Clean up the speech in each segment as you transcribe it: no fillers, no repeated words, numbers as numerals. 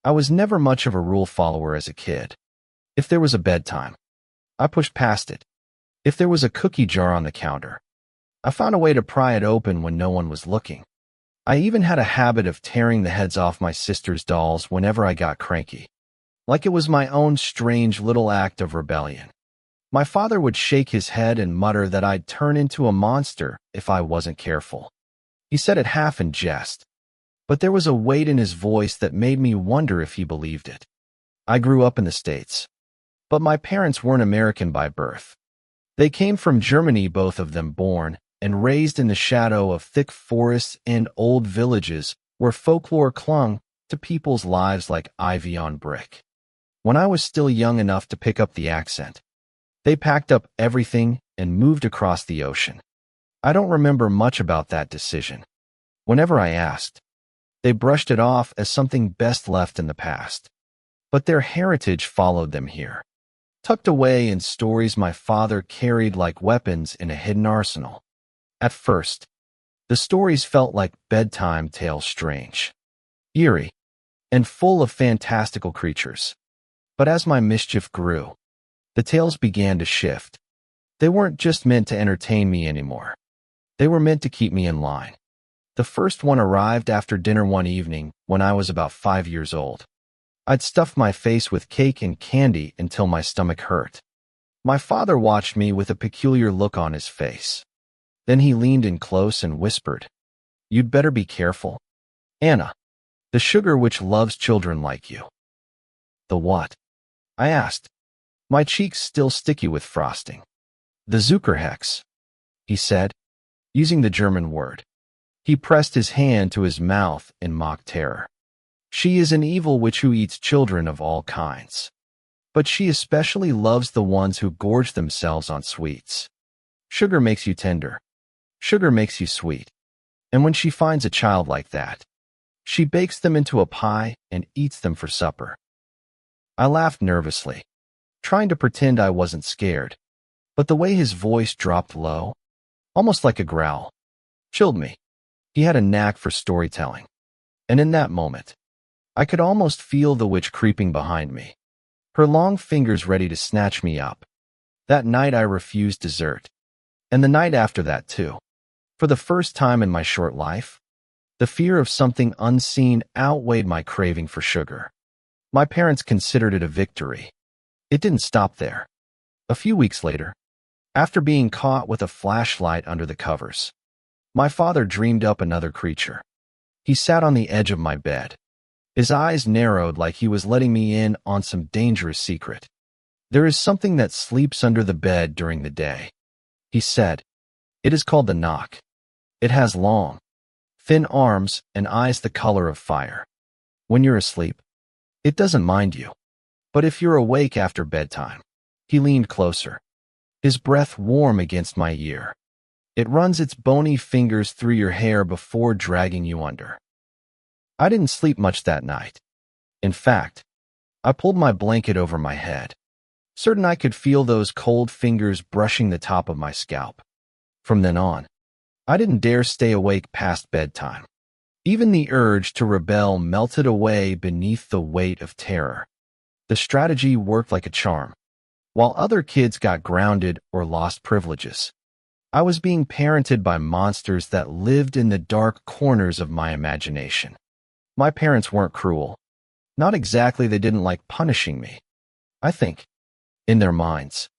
I was never much of a rule follower as a kid. If there was a bedtime, I pushed past it. If there was a cookie jar on the counter, I found a way to pry it open when no one was looking. I even had a habit of tearing the heads off my sister's dolls whenever I got cranky, like it was my own strange little act of rebellion. My father would shake his head and mutter that I'd turn into a monster if I wasn't careful. He said it half in jest, but there was a weight in his voice that made me wonder if he believed it. I grew up in the States, but my parents weren't American by birth. They came from Germany, both of them born and raised in the shadow of thick forests and old villages where folklore clung to people's lives like ivy on brick. When I was still young enough to pick up the accent, they packed up everything and moved across the ocean. I don't remember much about that decision. Whenever I asked, they brushed it off as something best left in the past. But their heritage followed them here, tucked away in stories my father carried like weapons in a hidden arsenal. At first, the stories felt like bedtime tales, strange, eerie, and full of fantastical creatures. But as my mischief grew, the tales began to shift. They weren't just meant to entertain me anymore. They were meant to keep me in line. The first one arrived after dinner one evening when I was about 5 years old. I'd stuffed my face with cake and candy until my stomach hurt. My father watched me with a peculiar look on his face. Then he leaned in close and whispered, "You'd better be careful, Anna. The sugar witch loves children like you." "The what?" I asked, my cheeks still sticky with frosting. "The Zuckerhex," he said, using the German word. He pressed his hand to his mouth in mock terror. "She is an evil witch who eats children of all kinds. But she especially loves the ones who gorge themselves on sweets. Sugar makes you tender. Sugar makes you sweet. And when she finds a child like that, she bakes them into a pie and eats them for supper." I laughed nervously, trying to pretend I wasn't scared, but the way his voice dropped low, almost like a growl, chilled me. He had a knack for storytelling, and in that moment, I could almost feel the witch creeping behind me, her long fingers ready to snatch me up. That night I refused dessert, and the night after that too. For the first time in my short life, the fear of something unseen outweighed my craving for sugar. My parents considered it a victory. It didn't stop there. A few weeks later, after being caught with a flashlight under the covers, my father dreamed up another creature. He sat on the edge of my bed. His eyes narrowed like he was letting me in on some dangerous secret. "There is something that sleeps under the bed during the day," he said. "It is called the knock. It has long, thin arms and eyes the color of fire. When you're asleep, it doesn't mind you. But if you're awake after bedtime," he leaned closer, his breath warm against my ear, "it runs its bony fingers through your hair before dragging you under." I didn't sleep much that night. In fact, I pulled my blanket over my head, certain I could feel those cold fingers brushing the top of my scalp. From then on, I didn't dare stay awake past bedtime. Even the urge to rebel melted away beneath the weight of terror. The strategy worked like a charm. While other kids got grounded or lost privileges, I was being parented by monsters that lived in the dark corners of my imagination. My parents weren't cruel. Not exactly, they didn't like punishing me. I think, in their minds,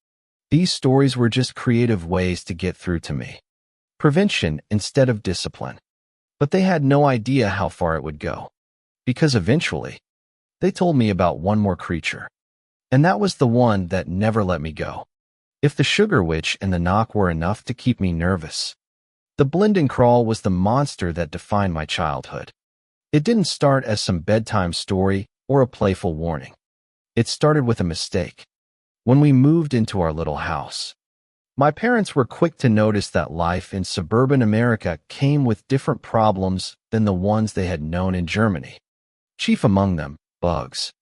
these stories were just creative ways to get through to me. Prevention instead of discipline. But they had no idea how far it would go. Because eventually, they told me about one more creature. And that was the one that never let me go. If the sugar witch and the knock were enough to keep me nervous, the Blindenkralle was the monster that defined my childhood. It didn't start as some bedtime story or a playful warning. It started with a mistake. When we moved into our little house, my parents were quick to notice that life in suburban America came with different problems than the ones they had known in Germany. Chief among them, bugs.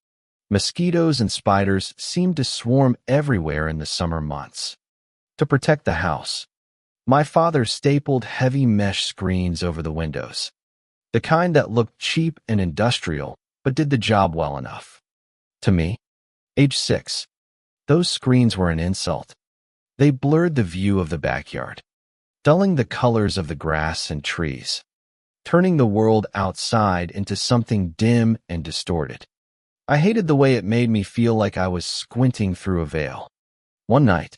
Mosquitoes and spiders seemed to swarm everywhere in the summer months. To protect the house, my father stapled heavy mesh screens over the windows, the kind that looked cheap and industrial but did the job well enough. To me, age 6, those screens were an insult. They blurred the view of the backyard, dulling the colors of the grass and trees, turning the world outside into something dim and distorted. I hated the way it made me feel like I was squinting through a veil. One night,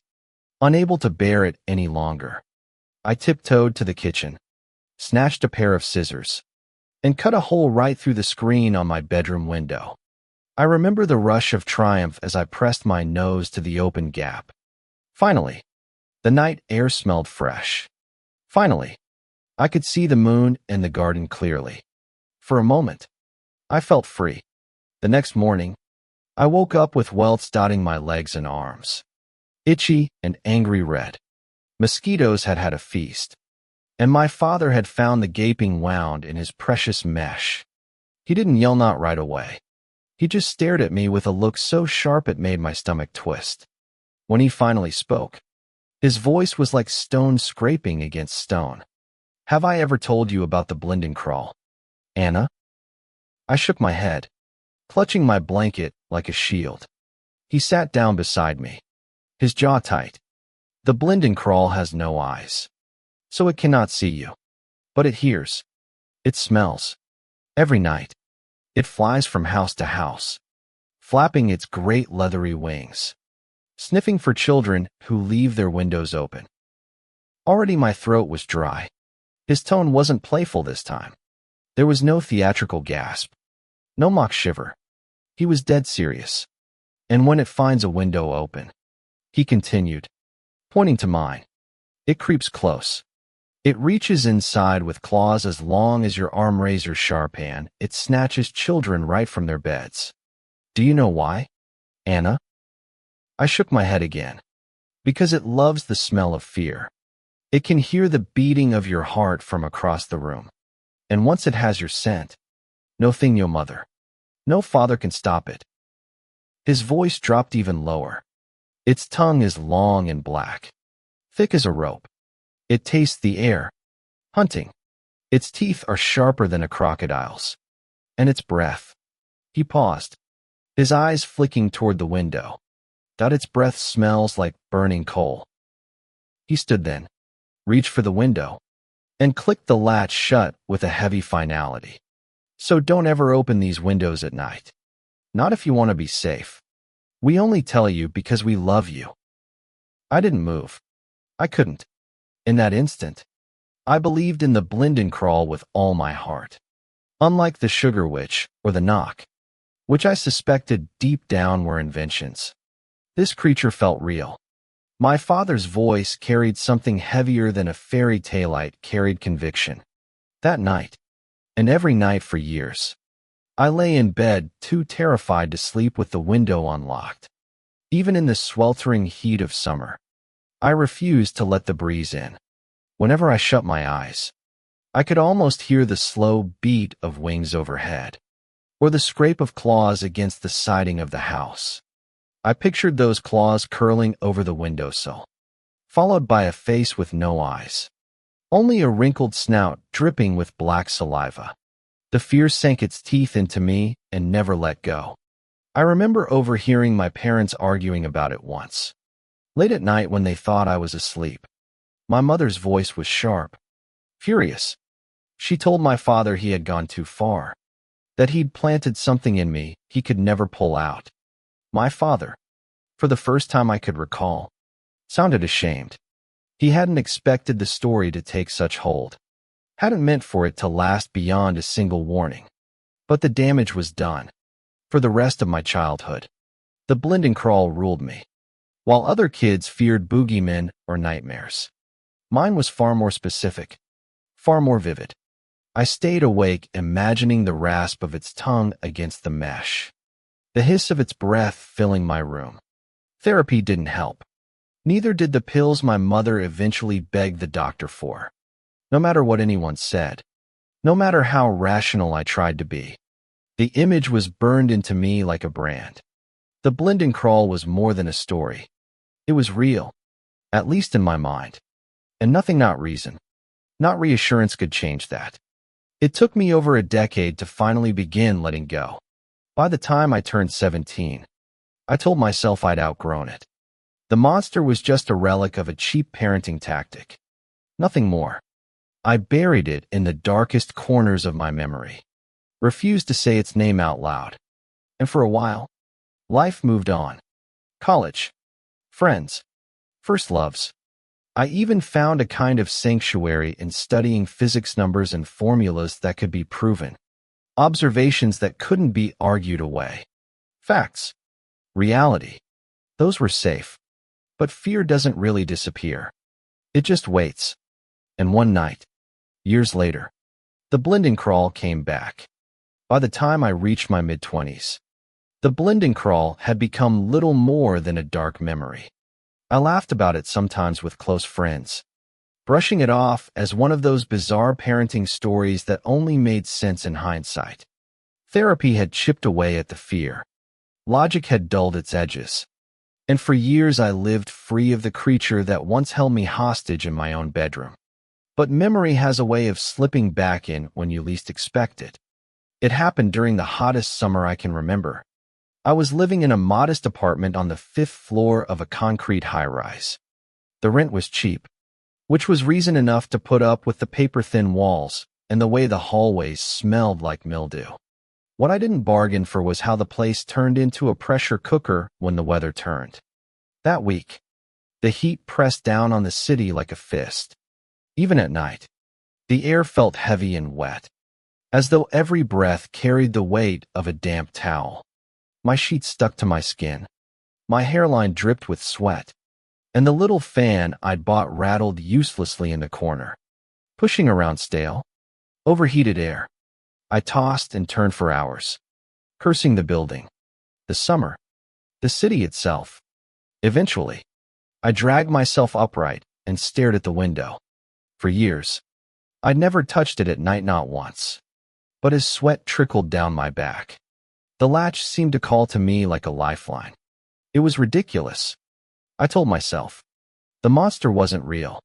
unable to bear it any longer, I tiptoed to the kitchen, snatched a pair of scissors, and cut a hole right through the screen on my bedroom window. I remember the rush of triumph as I pressed my nose to the open gap. Finally, the night air smelled fresh. Finally, I could see the moon and the garden clearly. For a moment, I felt free. The next morning, I woke up with welts dotting my legs and arms. Itchy and angry red. Mosquitoes had had a feast, and my father had found the gaping wound in his precious mesh. He didn't yell not right away. He just stared at me with a look so sharp it made my stomach twist. When he finally spoke, his voice was like stone scraping against stone. "Have I ever told you about the Blindenkralle, Anna?" I shook my head, clutching my blanket like a shield. He sat down beside me, his jaw tight. "The Blindenkralle has no eyes, so it cannot see you. But it hears. It smells. Every night, it flies from house to house, flapping its great leathery wings, sniffing for children who leave their windows open." Already my throat was dry. His tone wasn't playful this time. There was no theatrical gasp, no mock shiver. He was dead serious. "And when it finds a window open," he continued, pointing to mine, "it creeps close. It reaches inside with claws as long as your arm razor sharp, and it snatches children right from their beds. Do you know why, Anna?" I shook my head again. "Because it loves the smell of fear. It can hear the beating of your heart from across the room. And once it has your scent, no thing, no mother, no father can stop it." His voice dropped even lower. "Its tongue is long and black, thick as a rope. It tastes the air, hunting. Its teeth are sharper than a crocodile's. And its breath." He paused, his eyes flicking toward the window. "Its breath smells like burning coal." He stood then, reached for the window, and clicked the latch shut with a heavy finality. "So don't ever open these windows at night. Not if you want to be safe. We only tell you because we love you." I didn't move. I couldn't. In that instant, I believed in the Blindenkralle with all my heart. Unlike the sugar witch or the knock, which I suspected deep down were inventions, this creature felt real. My father's voice carried something heavier than a fairy tale carried conviction. That night, and every night for years, I lay in bed too terrified to sleep with the window unlocked. Even in the sweltering heat of summer, I refused to let the breeze in. Whenever I shut my eyes, I could almost hear the slow beat of wings overhead, or the scrape of claws against the siding of the house. I pictured those claws curling over the windowsill, followed by a face with no eyes, only a wrinkled snout dripping with black saliva. The fear sank its teeth into me and never let go. I remember overhearing my parents arguing about it once. Late at night when they thought I was asleep, my mother's voice was sharp, furious. She told my father he had gone too far, that he'd planted something in me he could never pull out. My father, for the first time I could recall, sounded ashamed. He hadn't expected the story to take such hold, hadn't meant for it to last beyond a single warning. But the damage was done. For the rest of my childhood, the Blindenkralle ruled me. While other kids feared boogeymen or nightmares, mine was far more specific, far more vivid. I stayed awake imagining the rasp of its tongue against the mesh, the hiss of its breath filling my room. Therapy didn't help. Neither did the pills my mother eventually begged the doctor for. No matter what anyone said, no matter how rational I tried to be, the image was burned into me like a brand. The Blindenkralle was more than a story. It was real, at least in my mind. And nothing, not reason, not reassurance could change that. It took me over a decade to finally begin letting go. By the time I turned 17, I told myself I'd outgrown it. The monster was just a relic of a cheap parenting tactic. Nothing more. I buried it in the darkest corners of my memory, refused to say its name out loud. And for a while, life moved on. College, friends, first loves. I even found a kind of sanctuary in studying physics numbers and formulas that could be proven. Observations that couldn't be argued away. Facts. Reality. Those were safe. But fear doesn't really disappear. It just waits. And one night, years later, the Blindenkralle came back. By the time I reached my mid-20s, the Blindenkralle had become little more than a dark memory. I laughed about it sometimes with close friends, brushing it off as one of those bizarre parenting stories that only made sense in hindsight. Therapy had chipped away at the fear. Logic had dulled its edges. And for years I lived free of the creature that once held me hostage in my own bedroom. But memory has a way of slipping back in when you least expect it. It happened during the hottest summer I can remember. I was living in a modest apartment on the 5th floor of a concrete high-rise. The rent was cheap, which was reason enough to put up with the paper-thin walls and the way the hallways smelled like mildew. What I didn't bargain for was how the place turned into a pressure cooker when the weather turned. That week, the heat pressed down on the city like a fist. Even at night, the air felt heavy and wet, as though every breath carried the weight of a damp towel. My sheets stuck to my skin. My hairline dripped with sweat, and the little fan I'd bought rattled uselessly in the corner, pushing around stale, overheated air. I tossed and turned for hours, cursing the building, the summer, the city itself. Eventually, I dragged myself upright and stared at the window. For years, I'd never touched it at night, not once. But as sweat trickled down my back, the latch seemed to call to me like a lifeline. It was ridiculous. I told myself. The monster wasn't real.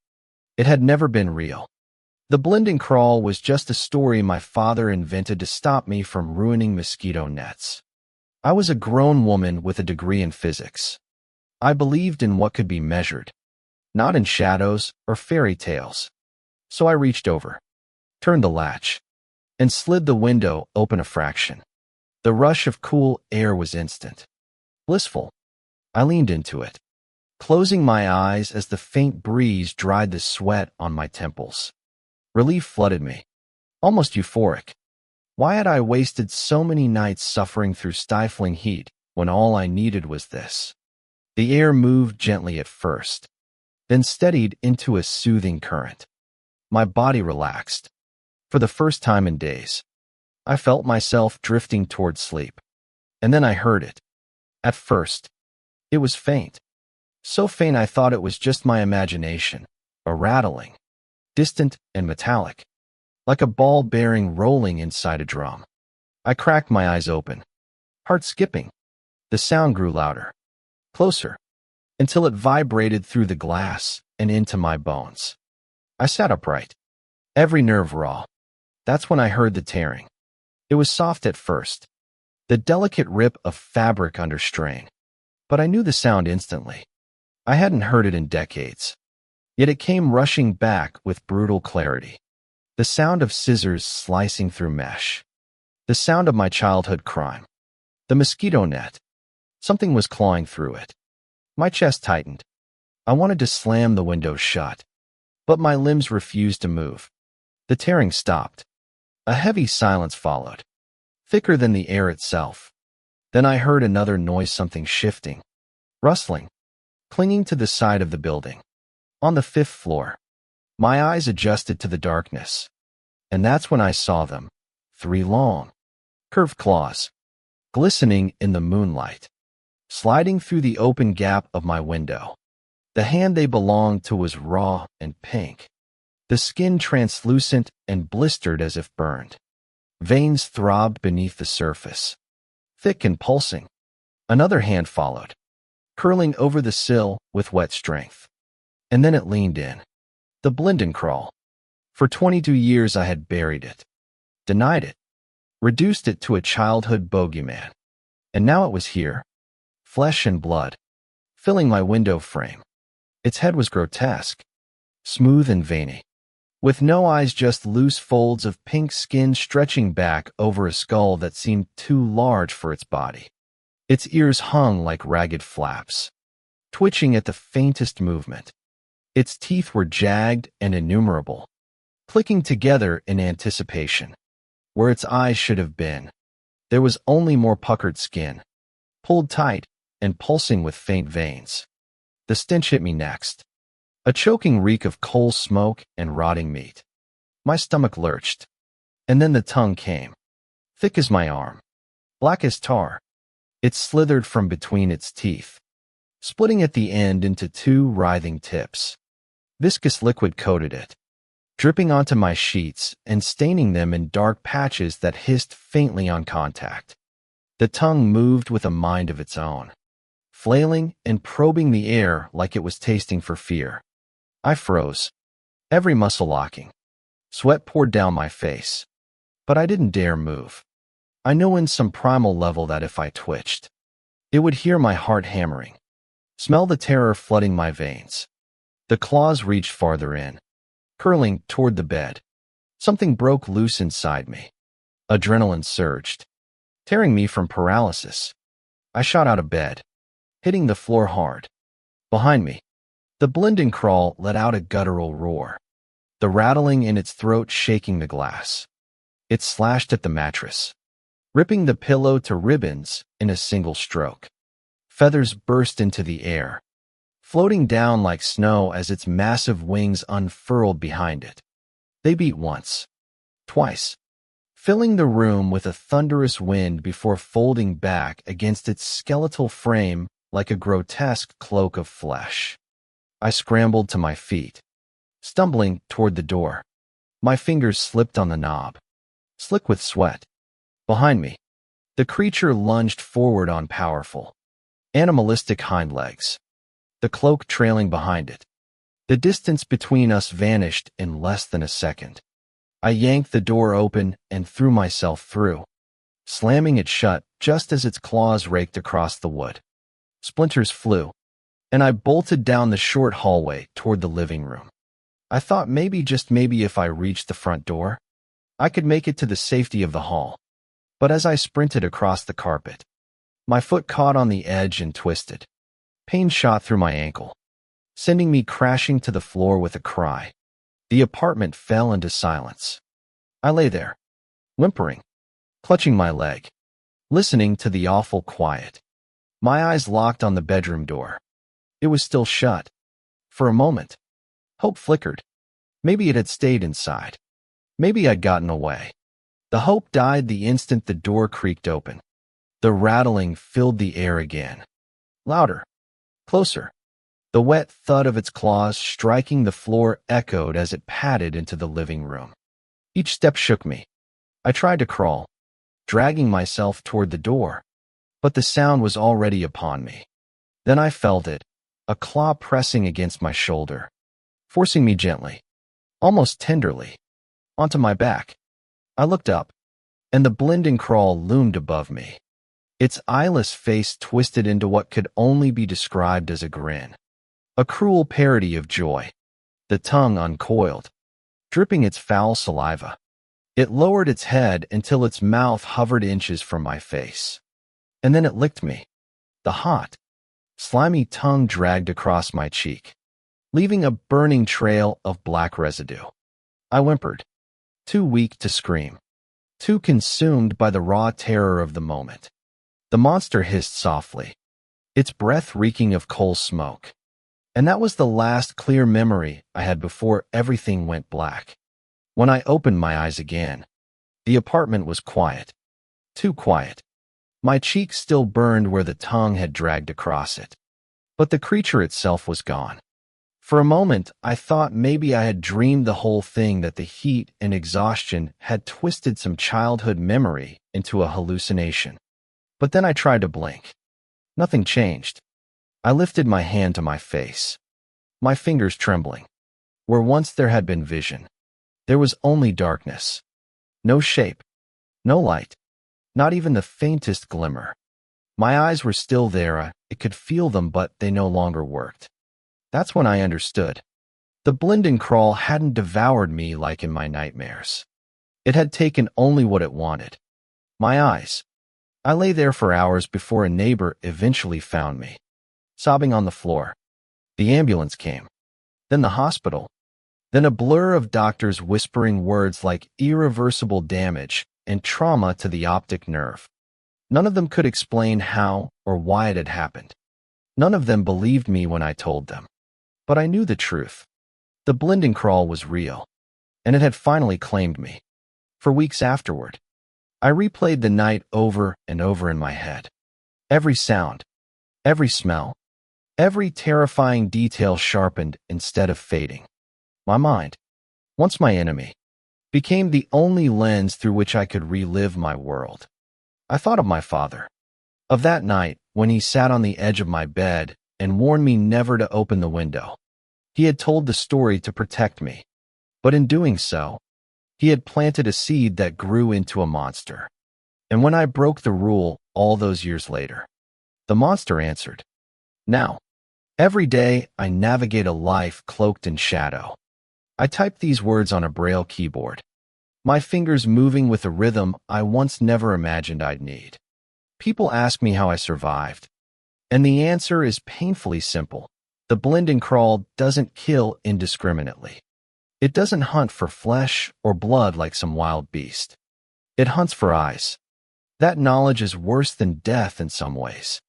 It had never been real. The Blindenkralle was just a story my father invented to stop me from ruining mosquito nets. I was a grown woman with a degree in physics. I believed in what could be measured, not in shadows or fairy tales. So I reached over, turned the latch, and slid the window open a fraction. The rush of cool air was instant. Blissful. I leaned into it, closing my eyes as the faint breeze dried the sweat on my temples. Relief flooded me, almost euphoric. Why had I wasted so many nights suffering through stifling heat when all I needed was this? The air moved gently at first, then steadied into a soothing current. My body relaxed. For the first time in days, I felt myself drifting toward sleep. And then I heard it. At first, it was faint. So faint I thought it was just my imagination, a rattling, distant and metallic, like a ball bearing rolling inside a drum. I cracked my eyes open, heart skipping. The sound grew louder, closer, until it vibrated through the glass and into my bones. I sat upright, every nerve raw. That's when I heard the tearing. It was soft at first, the delicate rip of fabric under strain. But I knew the sound instantly. I hadn't heard it in decades. Yet it came rushing back with brutal clarity. The sound of scissors slicing through mesh. The sound of my childhood crime. The mosquito net. Something was clawing through it. My chest tightened. I wanted to slam the window shut, but my limbs refused to move. The tearing stopped. A heavy silence followed, thicker than the air itself. Then I heard another noise, something shifting, rustling, clinging to the side of the building. On the 5th floor, my eyes adjusted to the darkness, and that's when I saw them, 3 long, curved claws, glistening in the moonlight, sliding through the open gap of my window. The hand they belonged to was raw and pink, the skin translucent and blistered as if burned. Veins throbbed beneath the surface, thick and pulsing. Another hand followed, curling over the sill with wet strength. And then it leaned in. The Blindenkralle. For 22 years I had buried it, denied it, reduced it to a childhood bogeyman. And now it was here, flesh and blood, filling my window frame. Its head was grotesque, smooth and veiny, with no eyes, just loose folds of pink skin stretching back over a skull that seemed too large for its body. Its ears hung like ragged flaps, twitching at the faintest movement. Its teeth were jagged and innumerable, clicking together in anticipation. Where its eyes should have been, there was only more puckered skin, pulled tight and pulsing with faint veins. The stench hit me next, a choking reek of coal smoke and rotting meat. My stomach lurched, and then the tongue came, thick as my arm, black as tar. It slithered from between its teeth, splitting at the end into two writhing tips. Viscous liquid coated it, dripping onto my sheets and staining them in dark patches that hissed faintly on contact. The tongue moved with a mind of its own, flailing and probing the air like it was tasting for fear. I froze, every muscle locking. Sweat poured down my face, but I didn't dare move. I knew in some primal level that if I twitched, it would hear my heart hammering, smell the terror flooding my veins. The claws reached farther in, curling toward the bed. Something broke loose inside me. Adrenaline surged, tearing me from paralysis. I shot out of bed, hitting the floor hard. Behind me, the Blindenkralle let out a guttural roar, the rattling in its throat shaking the glass. It slashed at the mattress, ripping the pillow to ribbons in a single stroke. Feathers burst into the air, floating down like snow as its massive wings unfurled behind it. They beat once, twice, filling the room with a thunderous wind before folding back against its skeletal frame like a grotesque cloak of flesh. I scrambled to my feet, stumbling toward the door. My fingers slipped on the knob, slick with sweat. Behind me, the creature lunged forward on powerful, animalistic hind legs, the cloak trailing behind it. The distance between us vanished in less than a second. I yanked the door open and threw myself through, slamming it shut just as its claws raked across the wood. Splinters flew, and I bolted down the short hallway toward the living room. I thought maybe, just maybe, if I reached the front door, I could make it to the safety of the hall. But as I sprinted across the carpet, my foot caught on the edge and twisted. Pain shot through my ankle, sending me crashing to the floor with a cry. The apartment fell into silence. I lay there, whimpering, clutching my leg, listening to the awful quiet. My eyes locked on the bedroom door. It was still shut. For a moment, hope flickered. Maybe it had stayed inside. Maybe I'd gotten away. The hope died the instant the door creaked open. The rattling filled the air again. Louder. Closer. The wet thud of its claws striking the floor echoed as it padded into the living room. Each step shook me. I tried to crawl, dragging myself toward the door, but the sound was already upon me. Then I felt it, a claw pressing against my shoulder, forcing me gently, almost tenderly, onto my back. I looked up, and the Blindenkralle loomed above me, its eyeless face twisted into what could only be described as a grin, a cruel parody of joy. The tongue uncoiled, dripping its foul saliva. It lowered its head until its mouth hovered inches from my face. And then it licked me. The hot, slimy tongue dragged across my cheek, leaving a burning trail of black residue. I whimpered, too weak to scream, too consumed by the raw terror of the moment. The monster hissed softly, its breath reeking of coal smoke. And that was the last clear memory I had before everything went black. When I opened my eyes again, the apartment was quiet, too quiet. My cheek still burned where the tongue had dragged across it, but the creature itself was gone. For a moment, I thought maybe I had dreamed the whole thing, that the heat and exhaustion had twisted some childhood memory into a hallucination. But then I tried to blink. Nothing changed. I lifted my hand to my face, my fingers trembling. Where once there had been vision, there was only darkness. No shape, no light, not even the faintest glimmer. My eyes were still there. I could feel them, but they no longer worked. That's when I understood. The Blindenkralle hadn't devoured me like in my nightmares. It had taken only what it wanted. My eyes. I lay there for hours before a neighbor eventually found me, sobbing on the floor. The ambulance came. Then the hospital. Then a blur of doctors whispering words like irreversible damage and trauma to the optic nerve. None of them could explain how or why it had happened. None of them believed me when I told them. But I knew the truth. The Blindenkralle was real, and it had finally claimed me. For weeks afterward, I replayed the night over and over in my head. Every sound, every smell, every terrifying detail sharpened instead of fading. My mind, once my enemy, became the only lens through which I could relive my world. I thought of my father, of that night when he sat on the edge of my bed and warned me never to open the window. He had told the story to protect me, but in doing so, he had planted a seed that grew into a monster. And when I broke the rule all those years later, the monster answered. Now, every day I navigate a life cloaked in shadow. I type these words on a braille keyboard, my fingers moving with a rhythm I once never imagined I'd need. People ask me how I survived, and the answer is painfully simple. The Blindenkralle doesn't kill indiscriminately. It doesn't hunt for flesh or blood like some wild beast. It hunts for eyes. That knowledge is worse than death in some ways,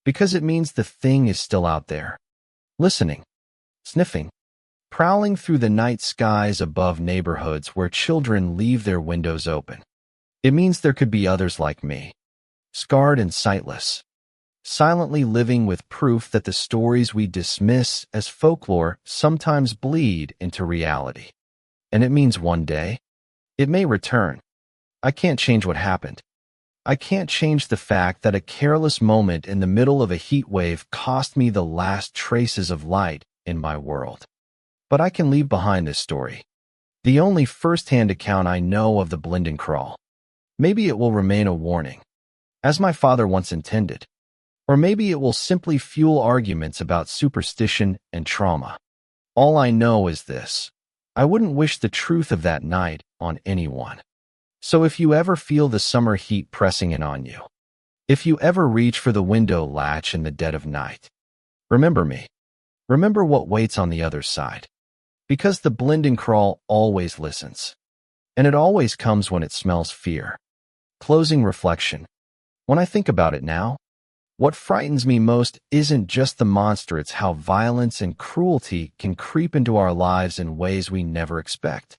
because it means the thing is still out there, listening, sniffing, prowling through the night skies above neighborhoods where children leave their windows open. It means there could be others like me, scarred and sightless, silently living with proof that the stories we dismiss as folklore sometimes bleed into reality. And it means one day, it may return. I can't change what happened. I can't change the fact that a careless moment in the middle of a heat wave cost me the last traces of light in my world. But I can leave behind this story, the only first-hand account I know of the Blindenkralle. Maybe it will remain a warning, as my father once intended. Or maybe it will simply fuel arguments about superstition and trauma. All I know is this: I wouldn't wish the truth of that night on anyone. So if you ever feel the summer heat pressing in on you, if you ever reach for the window latch in the dead of night, remember me. Remember what waits on the other side. Because the Blindenkralle always listens. And it always comes when it smells fear. Closing reflection. When I think about it now, what frightens me most isn't just the monster, it's how violence and cruelty can creep into our lives in ways we never expect.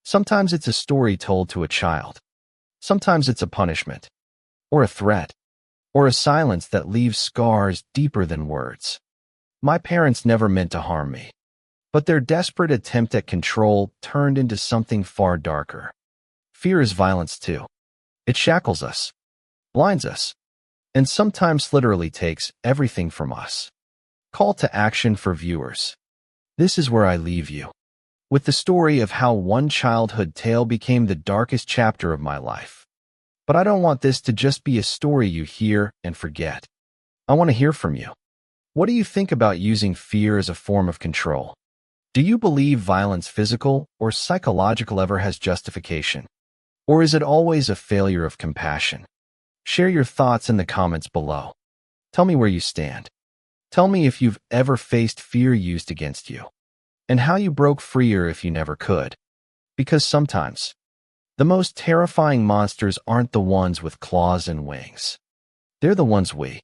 Sometimes it's a story told to a child. Sometimes it's a punishment, or a threat, or a silence that leaves scars deeper than words. My parents never meant to harm me, but their desperate attempt at control turned into something far darker. Fear is violence too. It shackles us, blinds us, and sometimes literally takes everything from us. Call to action for viewers. This is where I leave you, with the story of how one childhood tale became the darkest chapter of my life. But I don't want this to just be a story you hear and forget. I want to hear from you. What do you think about using fear as a form of control? Do you believe violence, physical or psychological, ever has justification? Or is it always a failure of compassion? Share your thoughts in the comments below. Tell me where you stand. Tell me if you've ever faced fear used against you, and how you broke free or if you never could. Because sometimes, the most terrifying monsters aren't the ones with claws and wings. They're the ones we